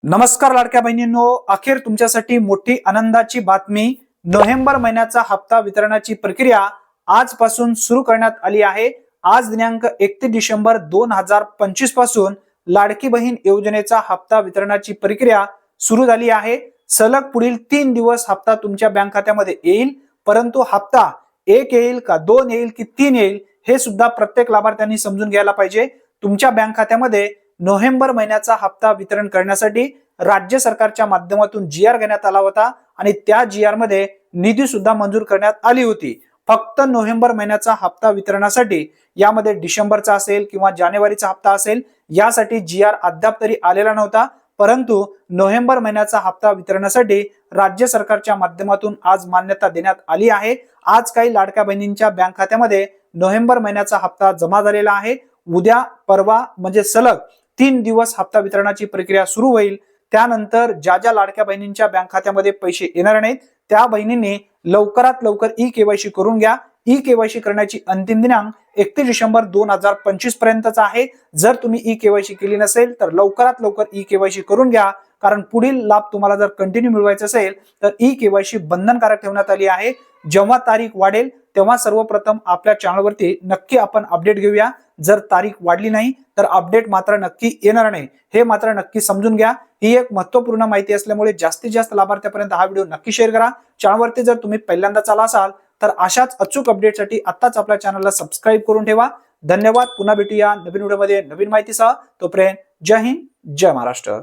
नमस्कार लाडक्या बहिणींनो, अखेर तुमच्यासाठी मोठी आनंदाची बातमी। नोव्हेंबर महिन्याचा हप्ता वितरणाची प्रक्रिया आजपासून सुरू करण्यात आली आहे। आज दिनांक 31 डिसेंबर 2025 पासून लाडकी बहीण योजनेचा हप्ता वितरणाची प्रक्रिया सुरू झाली आहे। सलग पुढील 3 दिवस हप्ता तुमच्या बँक खात्यामध्ये येईल, परंतु हप्ता 1 येईल का 2 येईल की 3 येईल हे सुद्धा प्रत्येक लाभार्थ्यांनी समजून घ्यायला पाहिजे। तुमच्या बँक खात्यामध्ये नोव्हेंबर महिन्याचा हप्ता वितरण करण्यासाठी राज्य सरकारच्या माध्यमातून जीआर घेण्यात आला होता आणि त्या जीआर मध्ये निधी सुद्धा मंजूर करण्यात आली होती। फक्त नोव्हेंबर महिन्याचा हप्ता वितरणासाठी यामध्ये डिसेंबरचा असेल किंवा जानेवारीचा हप्ता असेल यासाठी जीआर अद्याप तरी आलेला नव्हता, परंतु नोव्हेंबर महिन्याचा हप्ता वितरणासाठी राज्य सरकारच्या माध्यमातून आज मान्यता देण्यात आली आहे। आज काही लाडक्या बहिणींच्या बँक खात्यामध्ये नोव्हेंबर महिन्याचा हप्ता जमा झालेला आहे। उद्या परवा म्हणजे सलग 3 दिवस हप्ता वितरणाची प्रक्रिया सुरू होईल। त्यानंतर ज्या ज्या लाडक्या बहिणींच्या बँक खात्यामध्ये पैसे येणार नाहीत त्या बहिणींनी लवकरात लवकर ई-केवायसी करून घ्या। ई-केवायसी करण्याची अंतिम दिनांक 31 डिसेंबर 2025 पर्यंतचा आहे। जर तुम्ही ई-केवायसी केली नसेल तर लवकरात लवकर ई-केवायसी करून घ्या, कारण पुढील लाभ तुम्हाला जर कंटिन्यू मिळवायचा असेल तर ई-केवायसी बंधनकारक ठेवण्यात आली आहे। जेव्हा तारीख वाढेल तेव्हा सर्वप्रथम आपल्या चॅनलवरती नक्की आपण अपडेट घेऊया। जर तारीख वाढली नाही तर अपडेट मात्र नक्की येणार नाही, हे मात्र नक्की समजून घ्या। ही एक महत्त्वपूर्ण माहिती असल्यामुळे जास्तीत जास्त लाभार्थ्यांपर्यंत हा व्हिडिओ नक्की शेअर करा। चॅनलवरती जर तुम्ही पहिल्यांदाच आला असाल तर अशाच अचूक अपडेटसाठी आत्ताच आपल्या चॅनलला सबस्क्राइब करून ठेवा। धन्यवाद। पुन्हा भेटूया नवीन व्हिडिओमध्ये नवीन माहितीसह। तोपर्यंत जय हिंद, जय महाराष्ट्र।